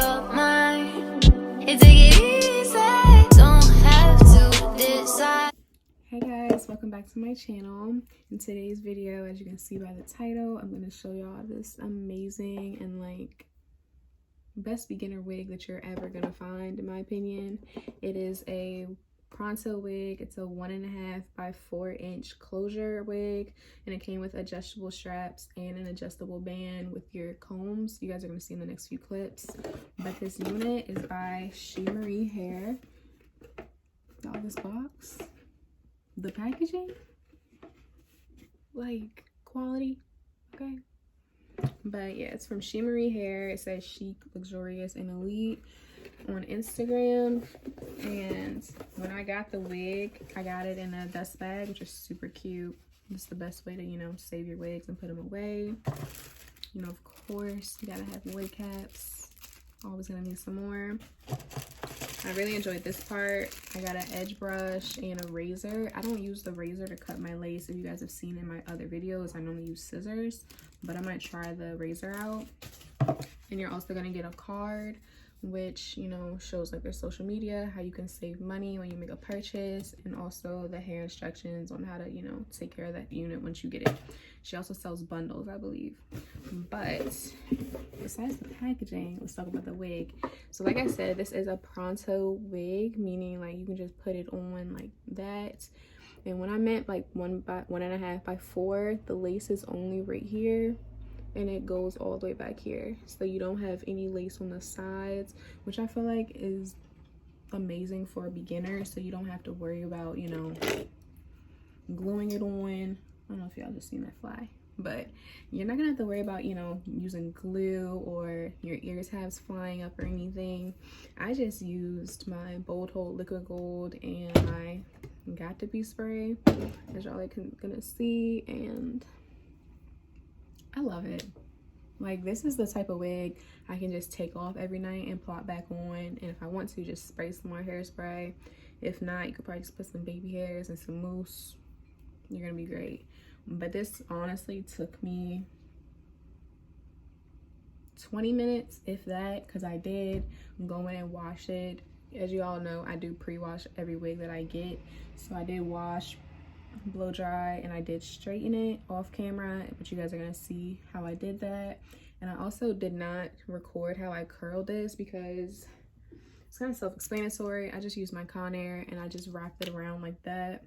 your mind and take it easy. Don't have to decide. Hey guys, welcome back to my channel. In today's video, as you can see by the title, I'm going to show y'all this amazing and like best beginner wig that you're ever going to find, in my opinion. It is a Pronto wig. It's a 1.5 by 4 inch closure wig, and it came with adjustable straps and an adjustable band with your combs. You guys are going to see in the next few clips. But this unit is by SheMarieHair. Y'all, this box, the packaging, like quality, okay? But yeah, it's from SheMarieHair. It says chic, luxurious, and elite on Instagram. And when I got the wig, I got it in a dust bag, which is super cute. It's the best way to, you know, save your wigs and put them away. You know, of course, you gotta have your wig caps. Always gonna need some more. I really enjoyed this part. I got an edge brush and a razor. I don't use the razor to cut my lace. If you guys have seen in my other videos, I normally use scissors, but I might try the razor out. And you're also gonna get a card, which, you know, shows like their social media, how you can save money when you make a purchase, and also the hair instructions on how to, you know, take care of that unit once you get it. She also sells bundles, I believe. But besides the packaging, let's talk about the wig. So like I said, this is a Pronto wig, meaning like you can just put it on like that. And when I meant like 1.5 by 4, the lace is only right here, and it goes all the way back here, so you don't have any lace on the sides, which I feel like is amazing for a beginner, so you don't have to worry about, you know, gluing it on. I don't know if y'all just seen that fly, but you're not gonna have to worry about, you know, using glue or your ear tabs flying up or anything. I just used my Bold Hold Liquid Gold and my Got2b Spray, as y'all are gonna see, and I love it. Like, this is the type of wig I can just take off every night and plop back on, and if I want to, just spray some more hairspray. If not, you could probably just put some baby hairs and some mousse. You're gonna be great. But this honestly took me 20 minutes, if that, because I did go in and wash it. As you all know, I do pre-wash every wig that I get, so I did wash, blow dry, and I did straighten it off camera, but you guys are gonna see how I did that. And I also did not record how I curled this because it's kind of self-explanatory. I just used my Conair and I just wrapped it around like that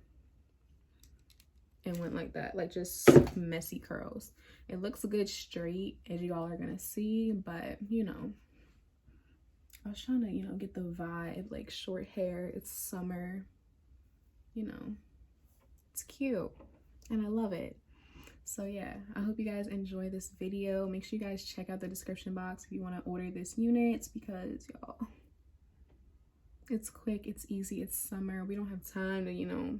and went like that, like just messy curls. It looks good straight, as you all are gonna see, but you know, I was trying to, you know, get the vibe, like short hair, it's summer, you know, it's cute and I love it. So yeah, I hope you guys enjoy this video. Make sure you guys check out the description box if you want to order this unit, because y'all, it's quick, it's easy, it's summer. We don't have time to, you know,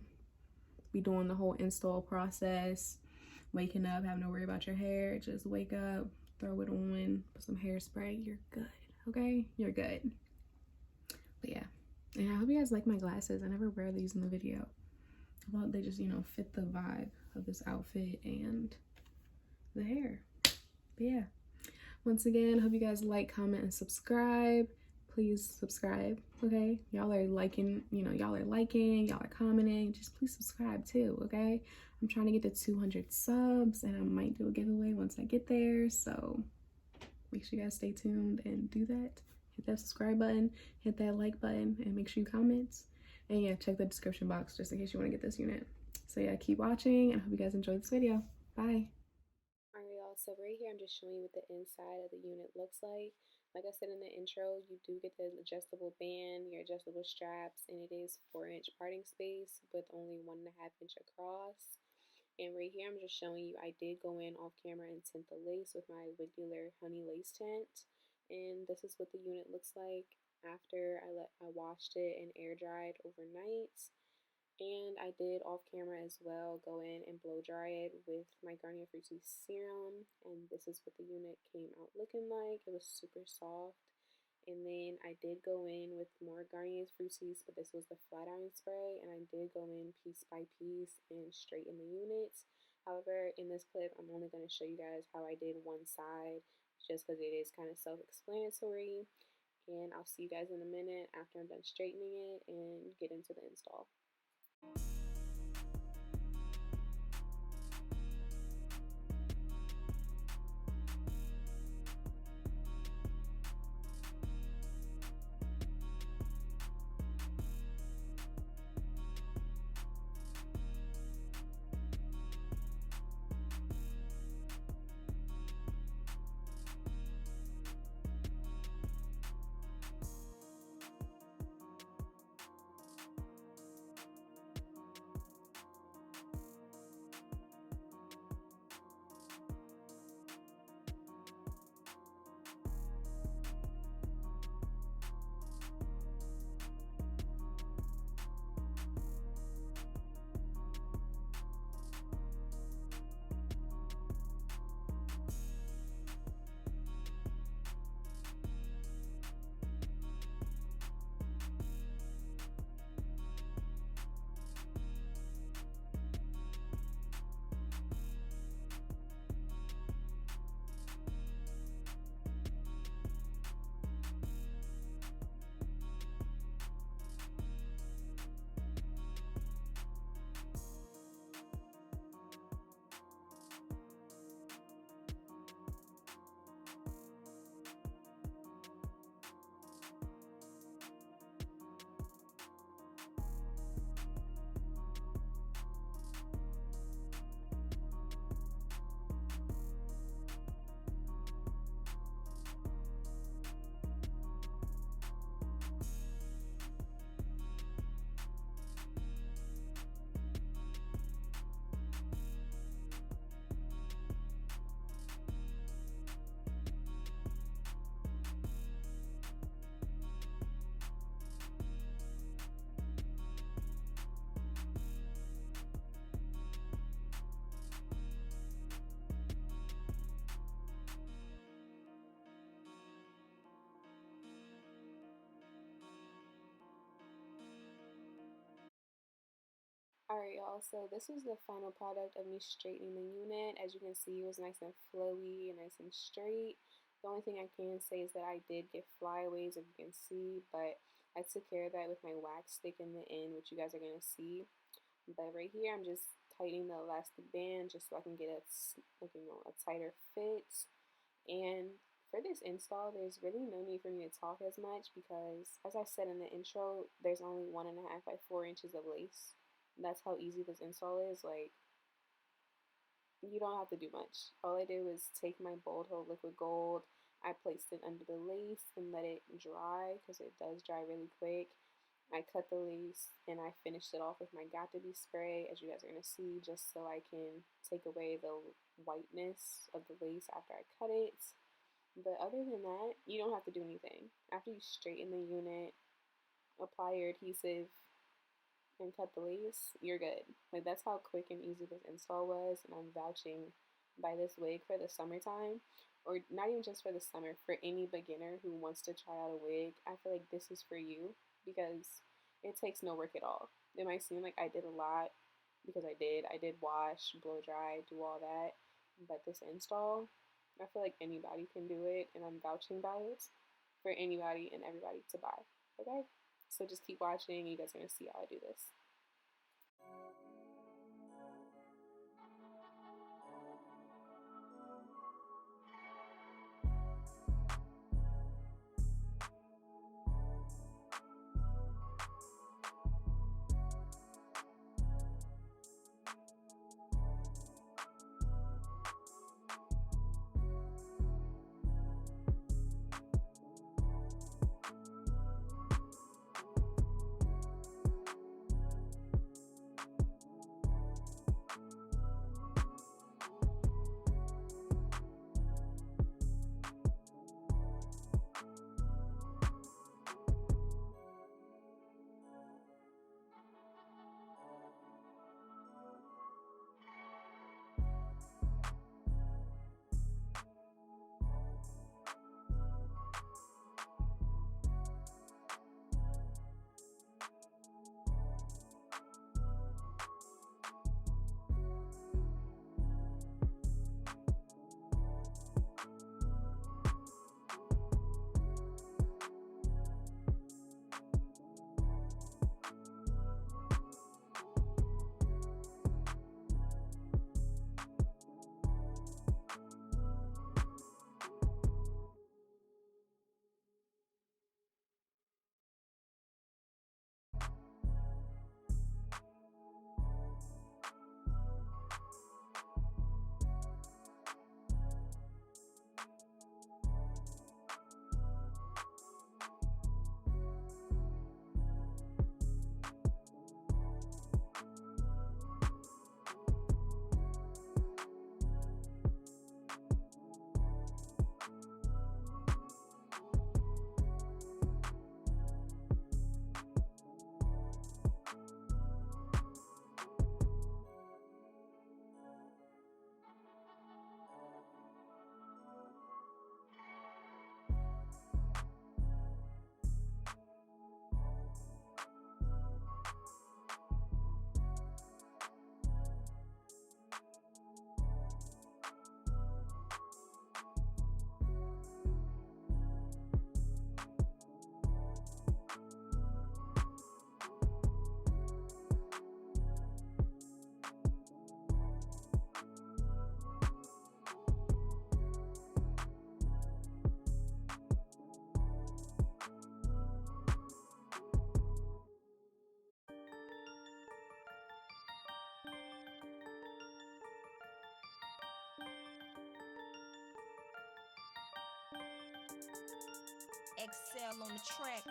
be doing the whole install process, waking up, having to worry about your hair. Just wake up, throw it on, put some hairspray, you're good, okay? You're good. But yeah, and I hope you guys like my glasses. I never wear these in the video. I thought they just, you know, fit the vibe of this outfit and the hair. But yeah, once again, I hope you guys like, comment, and subscribe. Please subscribe, okay? Y'all are liking, you know, y'all are liking, y'all are commenting. Just please subscribe too, okay? I'm trying to get to 200 subs, and I might do a giveaway once I get there, so make sure you guys stay tuned and do that. Hit that subscribe button, hit that like button, and make sure you comment. And yeah, check the description box just in case you want to get this unit. So yeah, keep watching, and I hope you guys enjoyed this video. Bye. Alright y'all, so right here I'm just showing you what the inside of the unit looks like. Like I said in the intro, you do get the adjustable band, your adjustable straps, and it is 4-inch parting space with only 1.5 inch across. And right here I'm just showing you, I did go in off camera and tint the lace with my Wig Dealer Honey Lace Tint. And this is what the unit looks like after I washed it and air dried overnight. And I did off camera as well go in and blow dry it with my Garnier Fructis serum, and this is what the unit came out looking like. It was super soft. And then I did go in with more Garnier Fructis, but this was the flat iron spray, and I did go in piece by piece and straighten the units. However, in this clip, I'm only going to show you guys how I did one side, just because it is kind of self-explanatory. and I'll see you guys in a minute after I'm done straightening it and get into the install. Alright y'all, so this was the final product of me straightening the unit. As you can see, it was nice and flowy and nice and straight. The only thing I can say is that I did get flyaways, if you can see, but I took care of that with my wax stick in the end, which you guys are going to see. But right here, I'm just tightening the elastic band just so I can get a tighter fit. And for this install, there's really no need for me to talk as much because, as I said in the intro, there's only 1.5 by 4 inches of lace. That's how easy this install is. Like, you don't have to do much. All I did was take my Bold Hold Liquid Gold, I placed it under the lace and let it dry because it does dry really quick. I cut the lace and I finished it off with my Got2b Spray, as you guys are going to see, just so I can take away the whiteness of the lace after I cut it. But other than that, you don't have to do anything. After you straighten the unit, apply your adhesive, and cut the lace, you're good. Like, that's how quick and easy this install was, and I'm vouching by this wig for the summertime, or not even just for the summer, for any beginner who wants to try out a wig. I feel like this is for you because it takes no work at all. It might seem like I did a lot because I did wash, blow dry, do all that, but this install, I feel like anybody can do it, and I'm vouching by it for anybody and everybody to buy. Okay? So just keep watching. You guys are going to see how I do this. Excel on the track.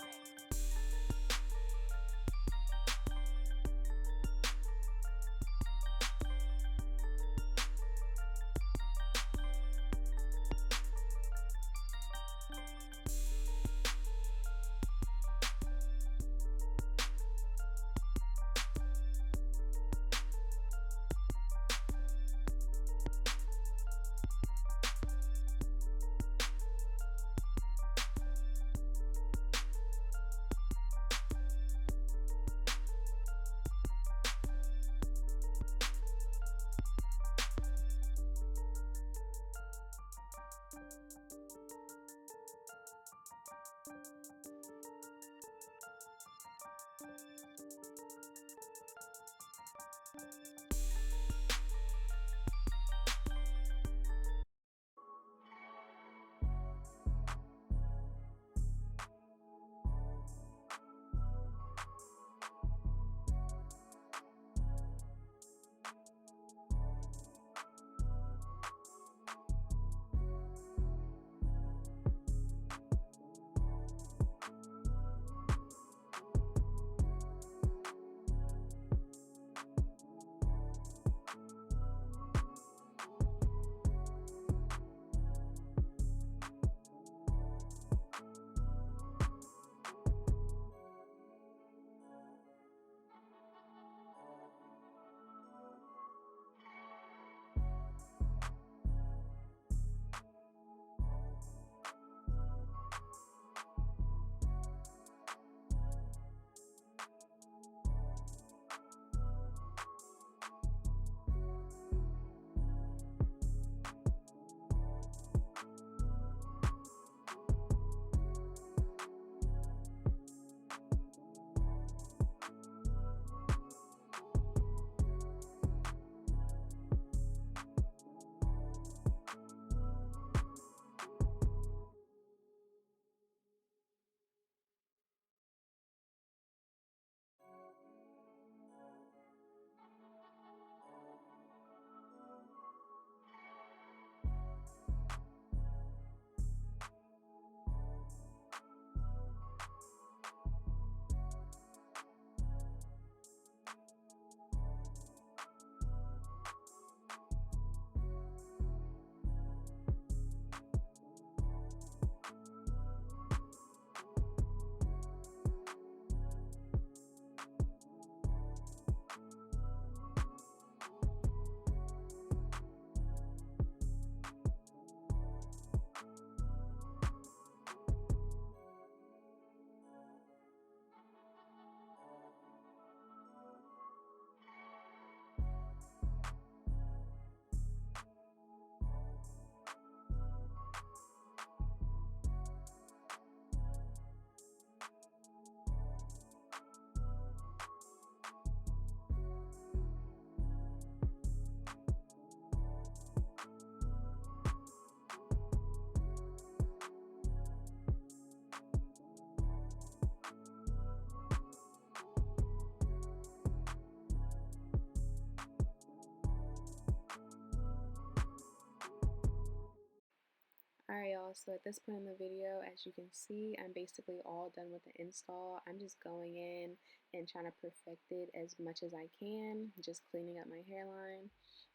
Alright y'all, so at this point in the video, as you can see, I'm basically all done with the install. I'm just going in and trying to perfect it as much as I can, just cleaning up my hairline.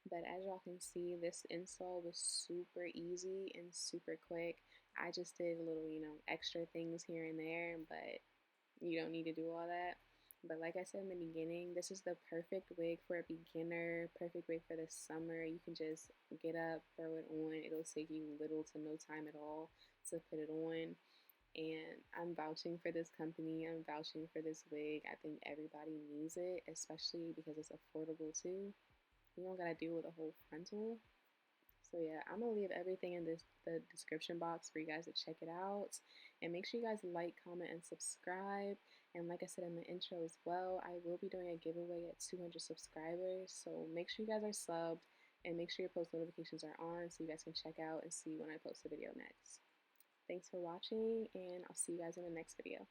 But as y'all can see, this install was super easy and super quick. I just did a little, extra things here and there, but you don't need to do all that. But like I said in the beginning, this is the perfect wig for a beginner, perfect wig for the summer. You can just get up, throw it on. It'll take you little to no time at all to put it on. And I'm vouching for this company. I'm vouching for this wig. I think everybody needs it, especially because it's affordable too. You don't gotta deal with a whole frontal. So yeah, I'm gonna leave everything in the description box for you guys to check it out. And make sure you guys like, comment, and subscribe. And like I said in the intro as well, I will be doing a giveaway at 200 subscribers. So make sure you guys are subbed and make sure your post notifications are on so you guys can check out and see when I post a video next. Thanks for watching, and I'll see you guys in the next video.